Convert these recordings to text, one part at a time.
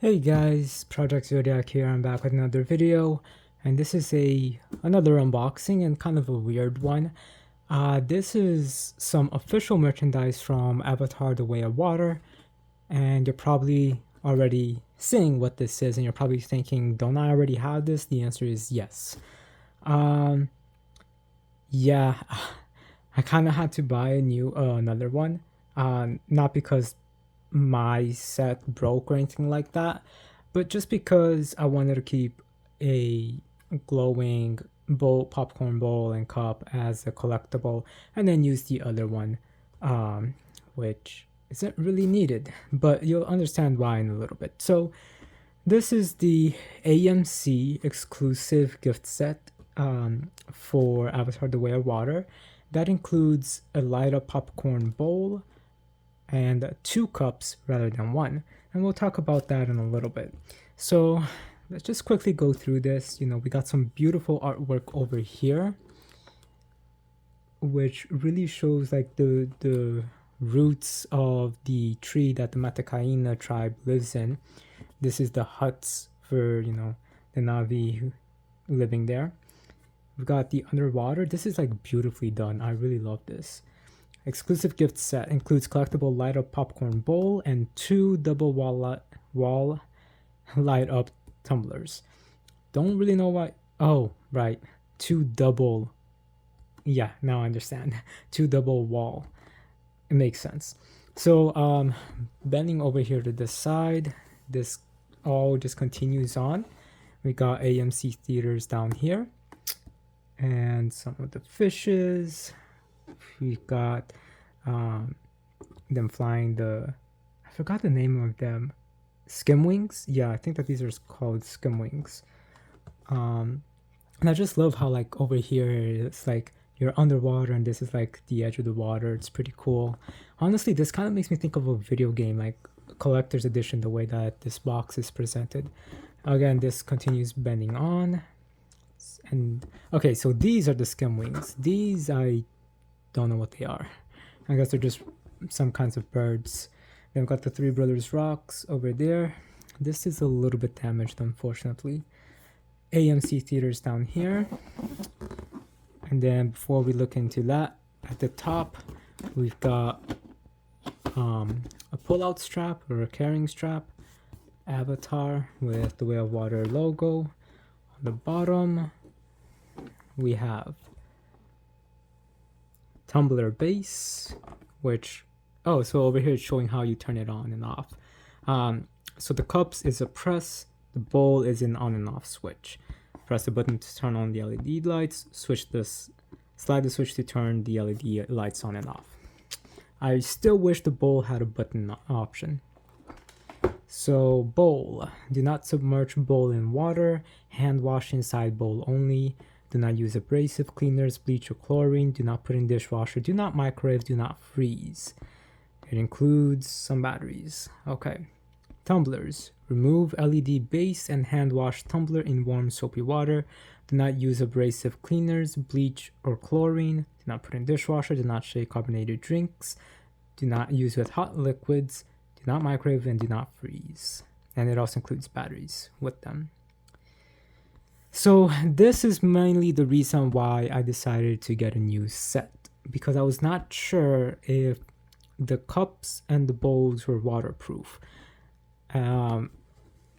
Hey guys, project-zodiac here. I'm back with another video, and this is another unboxing and kind of a weird one. This is some official merchandise from Avatar: The Way of Water, and you're probably already seeing what this is, and you're probably thinking, don't I already have this? The answer is yes. Yeah, I kind of had to buy another one, not because my set broke or anything like that, but just because I wanted to keep a glowing popcorn bowl and cup as a collectible, and then use the other one, which isn't really needed, but you'll understand why in a little bit. So this is the AMC exclusive gift set for Avatar: The Way of Water. That includes a light up popcorn bowl and 2 cups rather than 1. And we'll talk about that in a little bit. So let's just quickly go through this. We got some beautiful artwork over here, which really shows like the roots of the tree that the Matakaina tribe lives in. This is the huts for, the Navi living there. We've got the underwater. This is like beautifully done. I really love this. Exclusive gift set includes collectible light up popcorn bowl and 2 double wall light up tumblers. Don't really know why. Oh, right. 2 double. Yeah, now I understand. 2 double wall. It makes sense. So, bending over here to this side, this all just continues on. We got AMC theaters down here, and some of the fishes. We got them flying I forgot the name of them. Skim wings? Yeah, I think that these are called skim wings. And I just love how like over here it's like you're underwater and this is like the edge of the water. It's pretty cool. Honestly, this kind of makes me think of a video game, like collector's edition, the way that this box is presented. Again, this continues bending on. And okay, so these are the skim wings. These I don't know what they are. I guess they're just some kinds of birds. Then we've got the Three Brothers rocks over there. This is a little bit damaged, unfortunately. AMC theaters down here. And then before we look into that, at the top, we've got a pull-out strap or a carrying strap. Avatar with the Way of Water logo. On the bottom, we have tumbler base, which so over here it's showing how you turn it on and off. So the cups is a press, the bowl is an on and off switch. Press the button to turn on the LED lights, slide the switch to turn the LED lights on and off. I still wish the bowl had a button option. So bowl, do not submerge bowl in water, hand wash inside bowl only. Do not use abrasive cleaners, bleach, or chlorine. Do not put in dishwasher. Do not microwave. Do not freeze. It includes some batteries. Okay. Tumblers. Remove LED base and hand wash tumbler in warm soapy water. Do not use abrasive cleaners, bleach, or chlorine. Do not put in dishwasher. Do not shake carbonated drinks. Do not use with hot liquids. Do not microwave and do not freeze. And it also includes batteries with them. So this is mainly the reason why I decided to get a new set, because I was not sure if the cups and the bowls were waterproof. And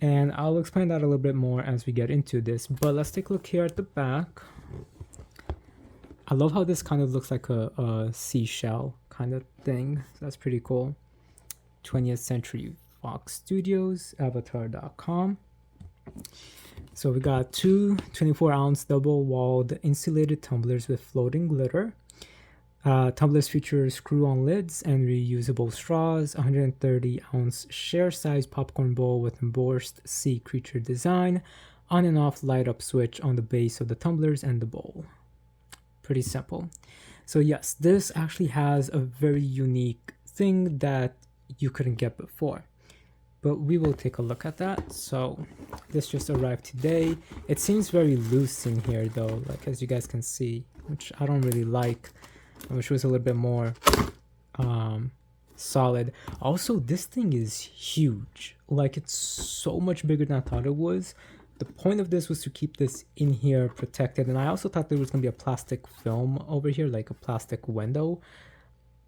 I'll explain that a little bit more as we get into this, but let's take a look here at the back. I love how this kind of looks like a seashell kind of thing. So that's pretty cool. 20th Century Fox Studios, AVATR.com. So we got 2 24-ounce double-walled insulated tumblers with floating glitter. Tumblers feature screw-on lids and reusable straws. 130-ounce share-size popcorn bowl with embossed sea creature design. On and off light-up switch on the base of the tumblers and the bowl. Pretty simple. So yes, this actually has a very unique thing that you couldn't get before. But we will take a look at that. So this just arrived today. It seems very loose in here though, like as you guys can see, which I don't really like. I wish it was a little bit more solid. Also, this thing is huge. Like, it's so much bigger than I thought it was. The point of this was to keep this in here protected, and I also thought there was gonna be a plastic film over here, like a plastic window.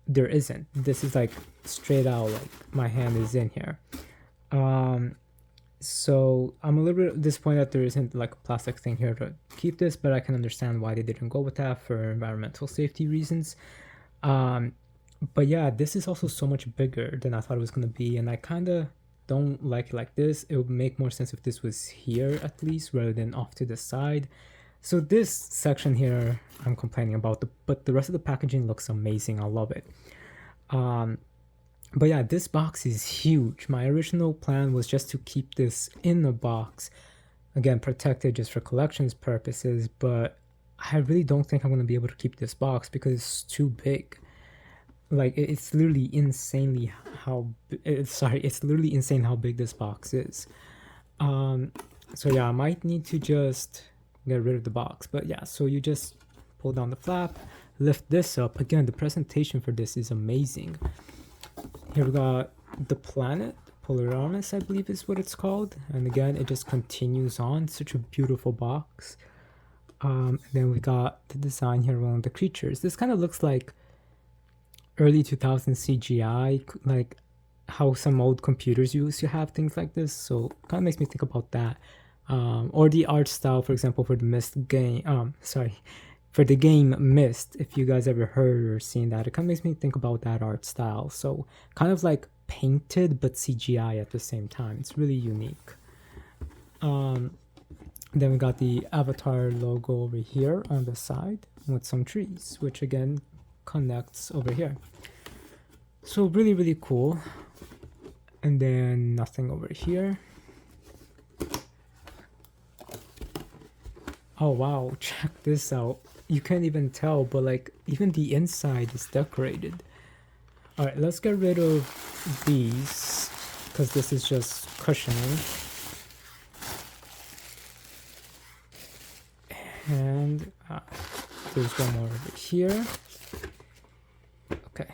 There isn't. This is like straight out, like my hand is in here. So I'm a little bit disappointed that there isn't like a plastic thing here to keep this, but I can understand why they didn't go with that for environmental safety reasons. But yeah, this is also so much bigger than I thought it was going to be, and I kind of don't like it like this. It would make more sense if this was here at least rather than off to the side. So this section here I'm complaining about, but the rest of the packaging looks amazing. I love it. But yeah, this box is huge. My original plan was just to keep this in the box, again, protected just for collections purposes, but I really don't think I'm going to be able to keep this box because it's too big. Like, it's literally insanely it's literally insane how big this box is. So yeah, I might need to just get rid of the box, but yeah, so you just pull down the flap, lift this up. Again, the presentation for this is amazing. Here we got the planet, Polaris, I believe is what it's called, and again, it just continues on. Such a beautiful box. And then we got the design here around the creatures. This kind of looks like early 2000s CGI, like how some old computers used to have things like this, so kind of makes me think about that. Or the art style, for example, for the Myst game, for the game Myst, if you guys ever heard or seen that, it kind of makes me think about that art style. So kind of like painted but CGI at the same time. It's really unique. Then we got the Avatar logo over here on the side with some trees, which again connects over here. So really, really cool. And then nothing over here. Oh wow, check this out. You can't even tell, but like even the inside is decorated. All right, let's get rid of these because this is just cushioning. And there's one more over here. Okay.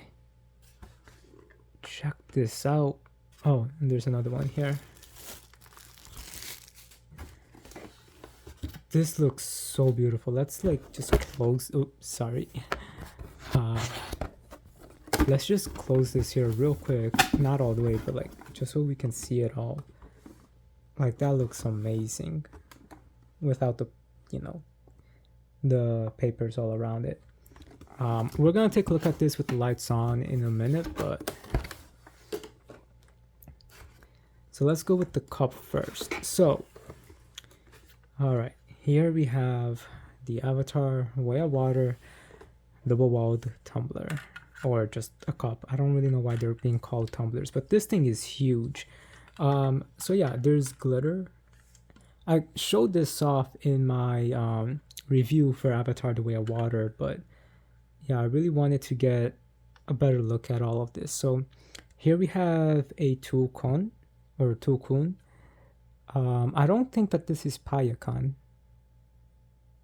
Check this out. Oh, and there's another one here. This looks so beautiful. Let's like just close. Oh, sorry. Let's just close this here real quick. Not all the way, but like just so we can see it all. Like that looks amazing without the, you know, the papers all around it. We're gonna take a look at this with the lights on in a minute, but so let's go with the cup first. So, all right, here we have the AVATR Way of Water double-walled tumbler, or just a cup. I don't really know why they're being called tumblers, but this thing is huge. So yeah, there's glitter. I showed this off in my review for Avatar The Way of Water, but yeah, I really wanted to get a better look at all of this. So here we have a Tulkun, or Tulkun. I don't think that this is Payakan.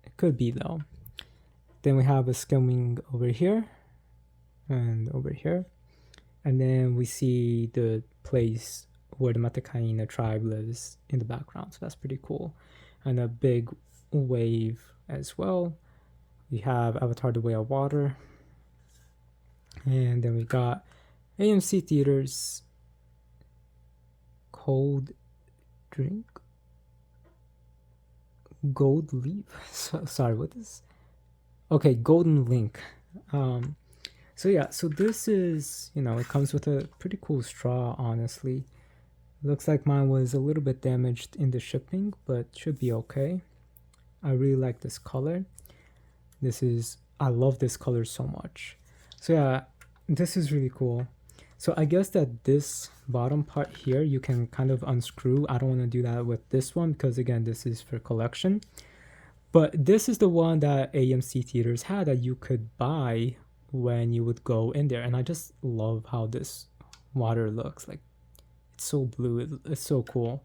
It could be though. Then we have a skimming over here and over here. And then we see the place where the Matakaina tribe lives in the background. So that's pretty cool. And a big wave as well. We have Avatar The Way of Water. And then we got AMC Theaters Cold Drink Gold Leaf. Sorry, what is? Okay, Golden Link. So yeah, so this is, you know, it comes with a pretty cool straw, honestly. Looks like mine was a little bit damaged in the shipping, but should be okay. I really like this color. I love this color so much. So yeah, this is really cool. So I guess that this bottom part here, you can kind of unscrew. I don't want to do that with this one because again, this is for collection. But this is the one that AMC Theaters had that you could buy when you would go in there. And I just love how this water looks. Like, it's so blue. It's so cool.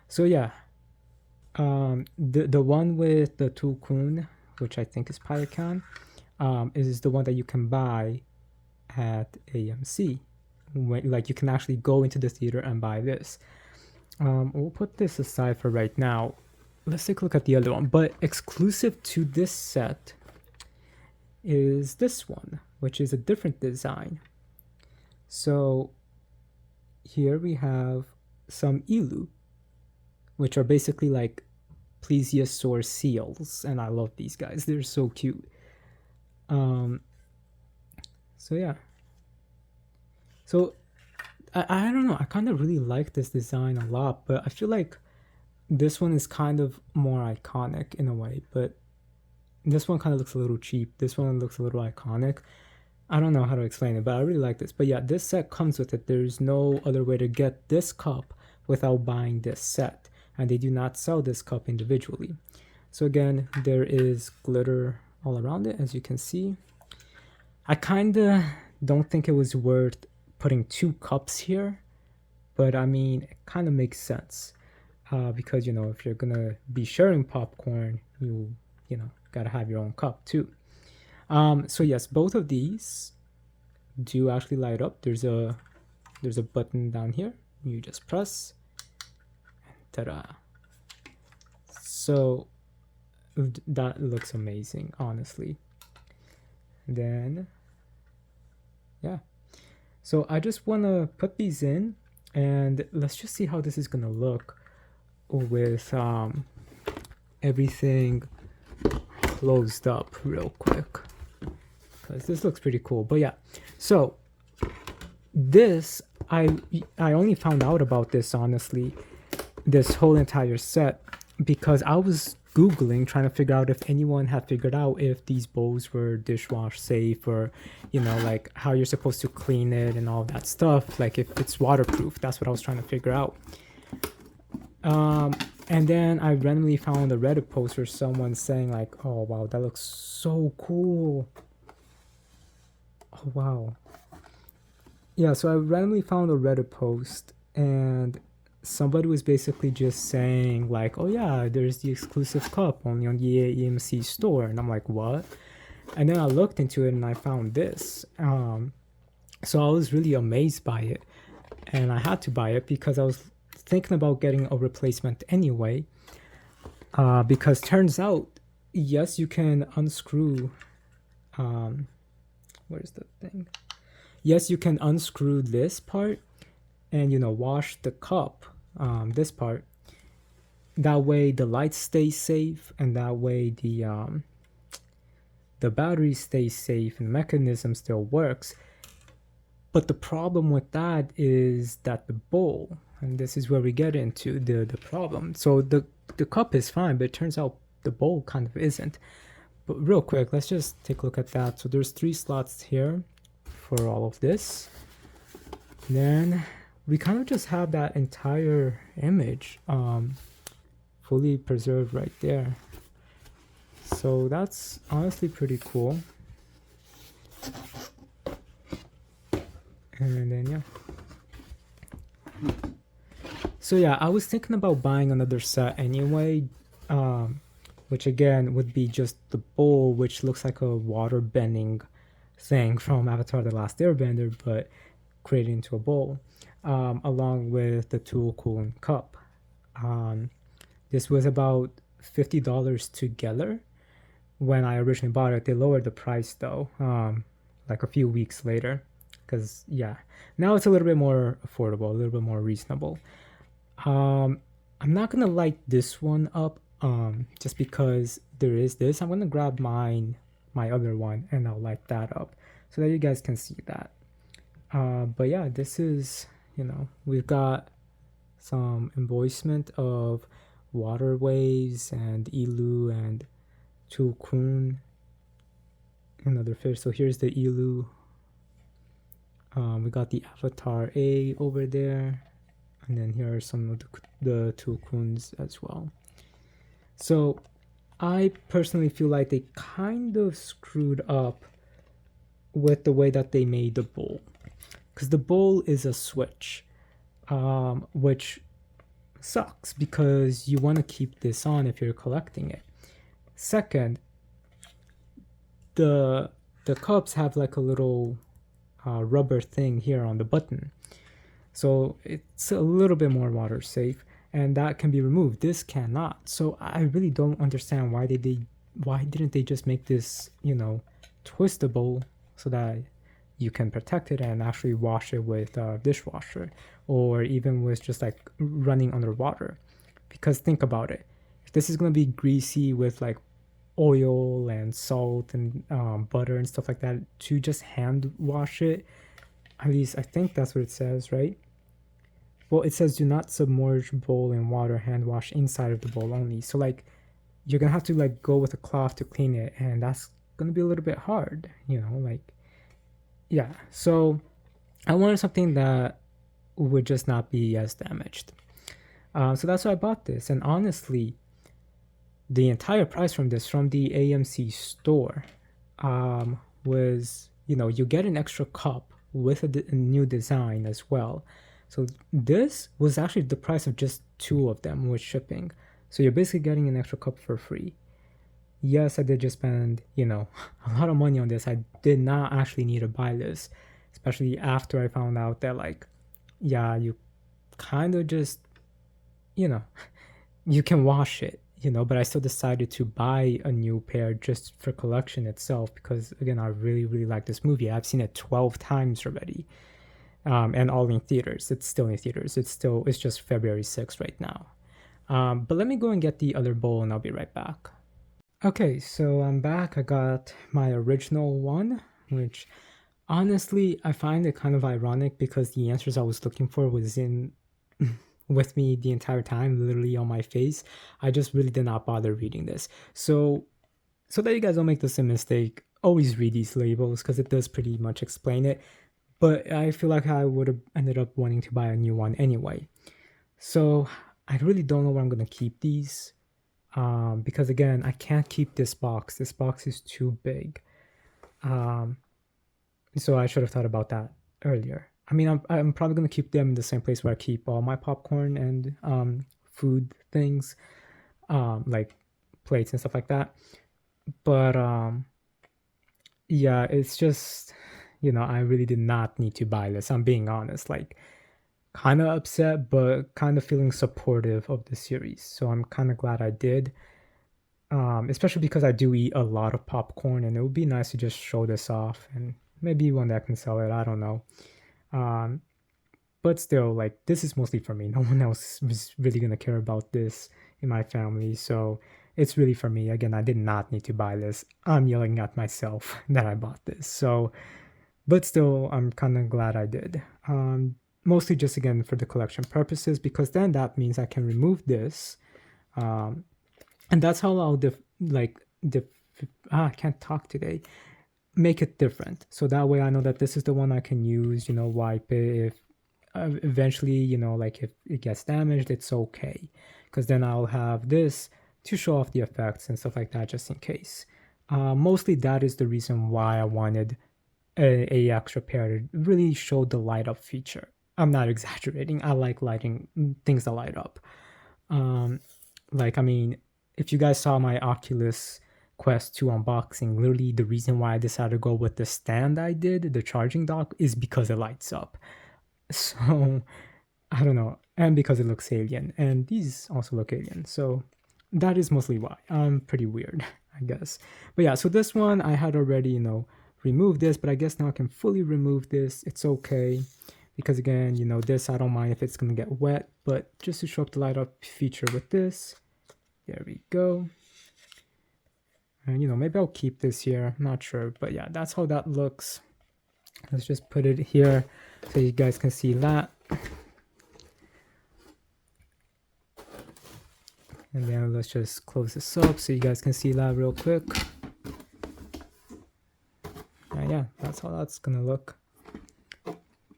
So yeah, the one with the Tulkun, which I think is Payakan, is the one that you can buy at AMC. like you can actually go into the theater and buy this. We'll put this aside for right now. Let's take a look at the other one. But exclusive to this set is this one, which is a different design. So here we have some elu, which are basically like plesiosaur seals, and I love these guys. They're so cute. So yeah. So I don't know. I kind of really like this design a lot, but I feel like this one is kind of more iconic in a way, but this one kind of looks a little cheap. This one looks a little iconic. I don't know how to explain it, but I really like this. But yeah, this set comes with it. There's no other way to get this cup without buying this set, and they do not sell this cup individually. So again, there is glitter all around it, as you can see. I kind of don't think it was worth putting 2 cups here, but I mean, it kind of makes sense. Because, you know, if you're gonna be sharing popcorn, you know, gotta have your own cup too. So yes, both of these do actually light up. There's a button down here. You just press, and ta-da! So that looks amazing, honestly. And then, yeah. So I just wanna put these in, and let's just see how this is gonna look with everything closed up real quick, because this looks pretty cool. But yeah, so this I only found out about this, honestly, this whole entire set, because I was Googling trying to figure out if anyone had figured out if these bowls were dishwash safe, or, you know, like how you're supposed to clean it and all that stuff, like if it's waterproof. That's what I was trying to figure out. And then I randomly found a Reddit post where someone saying like, oh wow, that looks so cool. Oh wow. Yeah, so I randomly found a Reddit post, and somebody was basically just saying like, oh yeah, there's the exclusive cup only on the AMC store. And I'm like, what? And then I looked into it and I found this. So I was really amazed by it, and I had to buy it because I was thinking about getting a replacement anyway, because turns out, yes, you can unscrew, where's the thing? Yes, you can unscrew this part and, you know, wash the cup, this part. That way the lights stay safe, and that way the battery stays safe and the mechanism still works. But the problem with that is that the bowl, and this is where we get into the problem. So the cup is fine, but it turns out the bowl kind of isn't. But real quick, let's just take a look at that. So there's 3 slots here for all of this. Then we kind of just have that entire image fully preserved right there. So that's honestly pretty cool. And then yeah. So yeah, I was thinking about buying another set anyway, which again would be just the bowl, which looks like a water bending thing from Avatar: The Last Airbender, but created into a bowl, along with the Tulkun cup. This was about $50 together when I originally bought it. They lowered the price though, like a few weeks later, because yeah, now it's a little bit more affordable, a little bit more reasonable. I'm not gonna light this one up, just because there is this. I'm gonna grab my other one and I'll light that up so that you guys can see that. But yeah, this is, you know, we've got some embellishment of water waves and elu and Tulkun and other fish. So here's the elu. We got the Avatar A over there, and then here are some of the Tulkuns as well. So I personally feel like they kind of screwed up with the way that they made the bowl, because the bowl is a switch, which sucks because you want to keep this on if you're collecting it. Second, the cups have like a little rubber thing here on the button. So it's a little bit more water safe, and that can be removed. This cannot. So I really don't understand why didn't they just make this, twistable so that you can protect it and actually wash it with a dishwasher, or even with just like running underwater. Because think about it, if this is going to be greasy with like oil and salt and butter and stuff like that, to just hand wash it, at least I think that's what it says, right? Well, it says do not submerge bowl in water, hand wash inside of the bowl only. So like you're gonna have to like go with a cloth to clean it, and that's gonna be a little bit hard, like, yeah. So I wanted something that would just not be as damaged. So that's why I bought this. And honestly, the entire price from this, from the AMC store, was, you get an extra cup with a new design as well. So this was actually the price of just 2 of them with shipping. So you're basically getting an extra cup for free. Yes, I did just spend, a lot of money on this. I did not actually need to buy this, especially after I found out that, like, yeah, you kind of just, you can wash it, but I still decided to buy a new pair just for collection itself because, again, I really, really like this movie. I've seen it 12 times already, and all in theaters. It's still in theaters. It's just February 6th right now. But let me go and get the other bowl and I'll be right back. Okay, so I'm back. I got my original one, which honestly, I find it kind of ironic because the answers I was looking for was in with me the entire time, literally on my face. I just really did not bother reading this. So that you guys don't make the same mistake, always read these labels because it does pretty much explain it. But I feel like I would have ended up wanting to buy a new one anyway. So I really don't know where I'm going to keep these. Because again, I can't keep this box. This box is too big. So I should have thought about that earlier. I mean, I'm probably going to keep them in the same place where I keep all my popcorn and food things, like plates and stuff like that. But yeah, it's just, I really did not need to buy this. I'm being honest, like kind of upset, but kind of feeling supportive of the series. So I'm kind of glad I did, especially because I do eat a lot of popcorn and it would be nice to just show this off and maybe one day I can sell it. I don't know. But still, like, this is mostly for me. No one else was really going to care about this in my family. So it's really for me. Again, I did not need to buy this. I'm yelling at myself that I bought this. So, but still, I'm kind of glad I did. Mostly just, again, for the collection purposes, because then that means I can remove this. And that's how I'll I can't talk today. Make it different. So that way I know that this is the one I can use, wipe it. If eventually, like if it gets damaged, it's okay. Because then I'll have this to show off the effects and stuff like that just in case. Mostly that is the reason why I wanted a extra pair to really show the light up feature. I'm not exaggerating. I like lighting things that light up. Like, I mean, if you guys saw my Oculus Quest 2 unboxing, literally the reason why I decided to go with the stand I did, the charging dock, is because it lights up. So, I don't know. And because it looks alien. And these also look alien. So, that is mostly why. I'm pretty weird, I guess. But yeah, so this one, I had already, removed this, but I guess now I can fully remove this. It's okay. Because again, this, I don't mind if it's going to get wet, but just to show up the light up feature with this, there we go. And, maybe I'll keep this here. I'm not sure, but yeah, that's how that looks. Let's just put it here so you guys can see that. And then let's just close this up so you guys can see that real quick. And yeah, that's how that's going to look.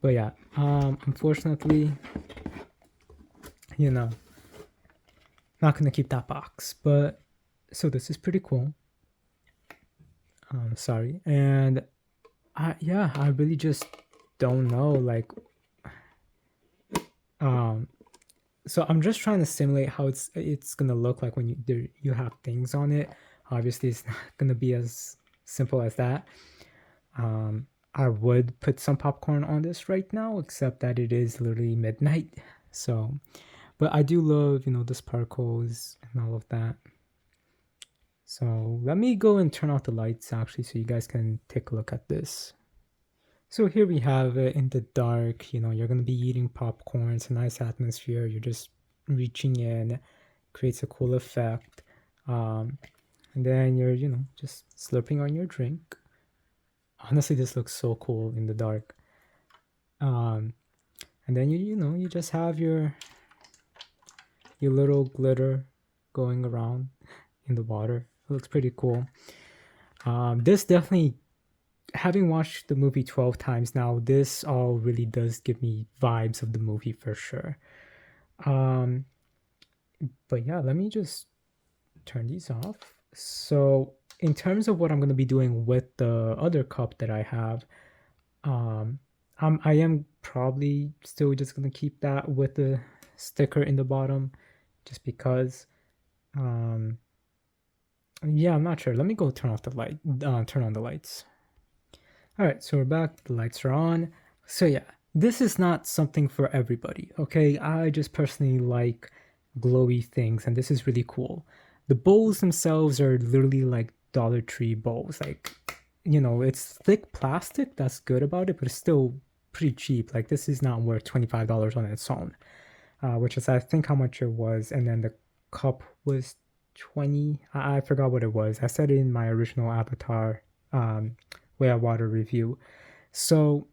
But yeah, unfortunately, not gonna keep that box. But so this is pretty cool. Sorry, and I really just don't know, like, so I'm just trying to simulate how it's gonna look like when you have things on it. Obviously, it's not gonna be as simple as that. I would put some popcorn on this right now, except that it is literally midnight. So, but I do love, the sparkles and all of that. So let me go and turn off the lights actually so you guys can take a look at this. So here we have it in the dark, you're going to be eating popcorn. It's a nice atmosphere. You're just reaching in, creates a cool effect. And then you're, just slurping on your drink. Honestly, this looks so cool in the dark. And then you just have your little glitter going around in the water. It looks pretty cool. This definitely, having watched the movie 12 times now, this all really does give me vibes of the movie for sure. But yeah, let me just turn these off. So in terms of what I'm going to be doing with the other cup that I have, I am probably still just going to keep that with the sticker in the bottom just because. Yeah, I'm not sure. Let me go turn off the light, turn on the lights. All right, so we're back. The lights are on. So yeah, this is not something for everybody, okay? I just personally like glowy things, and this is really cool. The bowls themselves are literally like Dollar Tree bowls. Like, it's thick plastic. That's good about it, but it's still pretty cheap. Like, this is not worth $25 on its own, which is, I think, how much it was. And then the cup was 20. I forgot what it was. I said it in my original AVATR Way of Water review. So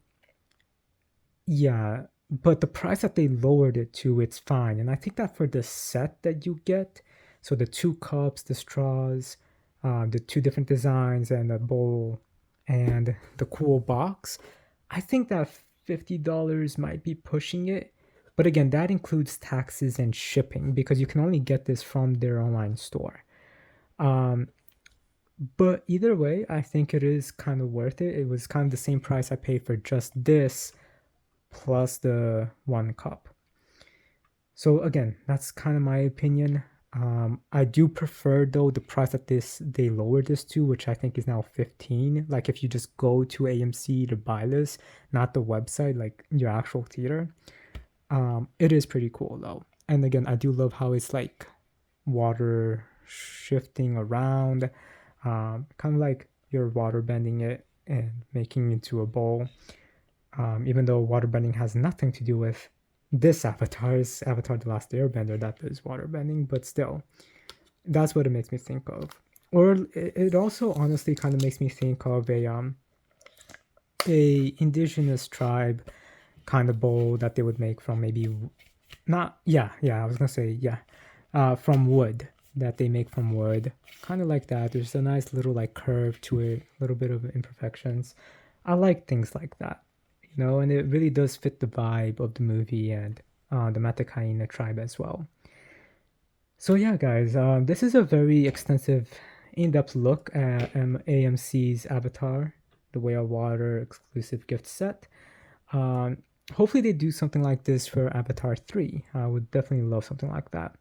yeah, but the price that they lowered it to, it's fine. And I think that for the set that you get, so the 2 cups, the straws, the 2 different designs, and the bowl, and the cool box, I think that $50 might be pushing it. But again, that includes taxes and shipping because you can only get this from their online store. But either way, I think it is kind of worth it. It was kind of the same price I paid for just this plus the 1 cup. So again, that's kind of my opinion. I do prefer though the price that they lowered this to, which I think is now 15. Like if you just go to AMC to buy this, not the website, like your actual theater. It is pretty cool though. And again, I do love how it's like water shifting around, kind of like you're water bending it and making it into a bowl. Even though water bending has nothing to do with this Avatar's Avatar: The Last Airbender, that is water bending, but still, that's what it makes me think of. Or it also honestly kind of makes me think of a indigenous tribe kind of bowl that they would make from maybe not I was gonna say from wood, that they make from wood, kind of like that. There's a nice little like curve to it, a little bit of imperfections. I like things like that, and it really does fit the vibe of the movie and the Matakaina tribe as well. So yeah, guys, this is a very extensive, in-depth look at AMC's Avatar: The Way of Water exclusive gift set. Hopefully they do something like this for Avatar 3. I would definitely love something like that.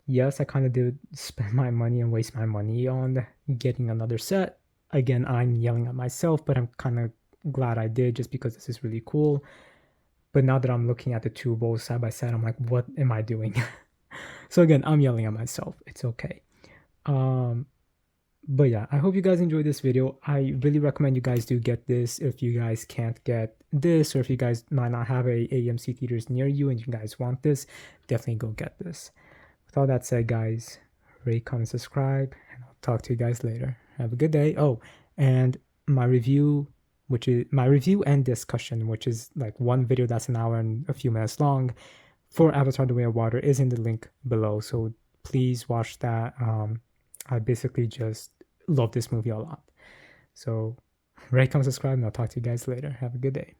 Yes, I kind of did spend my money and waste my money on getting another set. Again, I'm yelling at myself, but I'm kind of glad I did just because this is really cool. But now that I'm looking at the 2 bowls side by side, I'm like, what am I doing? So again, I'm yelling at myself. It's okay. But yeah, I hope you guys enjoyed this video. I really recommend you guys do get this if you guys can't get this, or if you guys might not have a AMC theaters near you and you guys want this, definitely go get this. With all that said, guys, rate, comment, subscribe, and I'll talk to you guys later. Have a good day. Oh, and my review, and discussion, which is like one video that's an hour and a few minutes long for Avatar: The Way of Water, is in the link below. So please watch that. I basically just love this movie a lot. So rate, comment, subscribe, and I'll talk to you guys later. Have a good day.